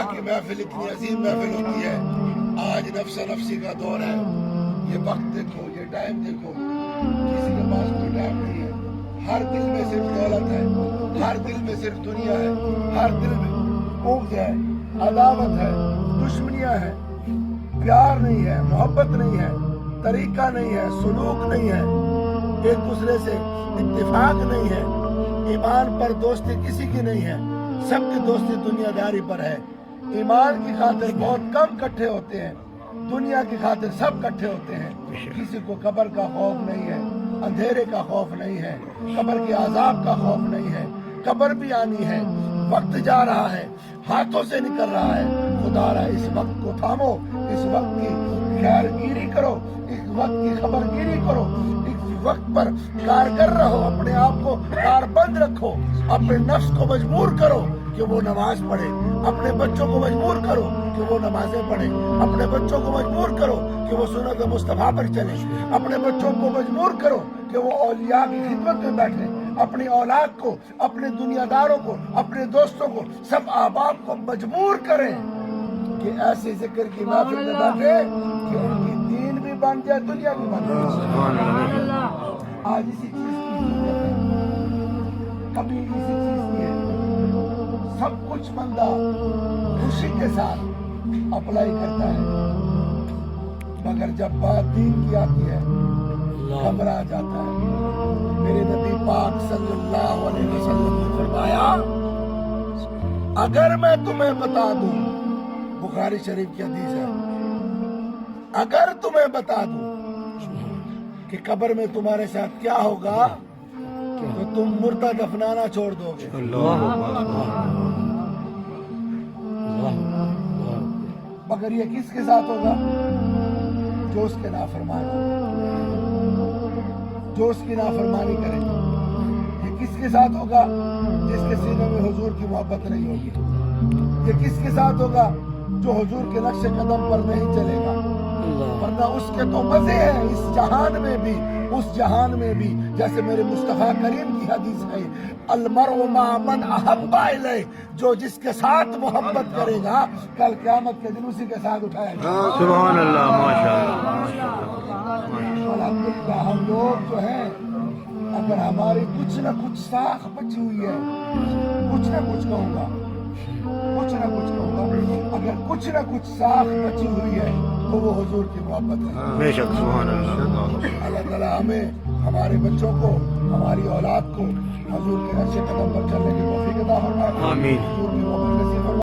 کی محفل اتنی عظیم محفل ہوتی ہے. آج نفس نفسی کا دور ہے. یہ وقت دیکھو، یہ ٹائم دیکھو، کسی کے پاس کوئی ٹائم نہیں ہے. ہر دل میں صرف دولت ہے، ہر دل میں صرف دنیا ہے، ہر دل میں بغض ہے، عداوت ہے، دشمنیاں ہیں، پیار نہیں ہے، محبت نہیں ہے، طریقہ نہیں ہے، سلوک نہیں ہے، ایک دوسرے سے اتفاق نہیں ہے، ایمان پر دوستی کسی کی نہیں ہے. سب کی دوستی دنیا داری پر ہے. ایمان کی خاطر بہت کم کٹھے ہوتے ہیں، دنیا کی خاطر سب کٹھے ہوتے ہیں. کسی کو قبر کا خوف نہیں ہے، اندھیرے کا خوف نہیں ہے، قبر کے عذاب کا خوف نہیں ہے. قبر بھی آنی ہے، وقت جا رہا ہے، ہاتھوں سے نکل رہا ہے. خدا را اس وقت کو تھامو، اس وقت کی خیر گیری کرو، اس وقت کی خبر گیری کرو، اس وقت پر کارگر رہو، اپنے آپ کو کاربند رکھو، اپنے نفس کو مجبور کرو کہ وہ نماز پڑھے، اپنے بچوں کو مجبور کرو کہ وہ نمازیں پڑھیں، اپنے بچوں کو مجبور کرو کہ وہ سنت مصطفیٰ پر چلیں، اپنے بچوں کو مجبور کرو کہ وہ اولیاء کی خدمت میں بیٹھیں. اپنی اولاد کو، اپنے دنیا داروں کو، اپنے دوستوں کو، سب احباب کو مجبور کریں کہ ایسے ذکر کی محفل میں بیٹھے کہ ان کی دین بھی بن جائے، دنیا بھی بن جائے. آج اسی چیز کی ضرورت ہے، کبھی اسی چیز کی ہے. سب کچھ بندہ خوشی کے ساتھ اپلائی کرتا ہے، مگر جب بات دین کی آتی ہے گھبرا جاتا ہے. میرے نبی پاک صلی اللہ علیہ وسلم نے فرمایا، اگر میں تمہیں بتا دوں، بخاری شریف کی حدیث ہے، اگر تمہیں بتا دوں کہ قبر میں تمہارے ساتھ کیا ہوگا تو تم مردہ دفنانا چھوڑ دو گے. مگر یہ کس کے ساتھ ہوگا؟ جو اس کے نافرمان ہوگا، جو اس کی نافرمانی کرے. یہ کس کے ساتھ ہوگا؟ جس کے سینے میں حضور کی محبت نہیں ہوگی. یہ کس کے ساتھ ہوگا؟ جو حضور کے نقش قدم پر نہیں چلے گا. ورنہ اس کے تو مزے ہیں اس جہان میں بھی، اس جہان میں بھی. جیسے میرے مصطفیٰ کریم کی حدیث ہے، المرء مع من احب الیہ، جو جس کے ساتھ محبت کرے گا کل قیامت کے دن اسی کے ساتھ اٹھایا جائے گا. سبحان اللہ، ماشاءاللہ. الحمدللہ ہم لوگ جو ہیں، اگر ہماری کچھ نہ کچھ ساکھ بچی ہوئی ہے، کچھ نہ کچھ کہوں گا، کچھ نہ کچھ کہوں گا، اگر کچھ نہ کچھ ساکھ بچی ہوئی ہے تو وہ حضور کی محبت ہے. بے شک، سبحان اللہ. اللہ تعالیٰ ہمیں، ہمارے بچوں کو، ہماری اولاد کو حضور کے نقش قدم پر چلنے کی توفیق عطا فرمائے. آمین. حضور کی محبت نصیب فرمائے.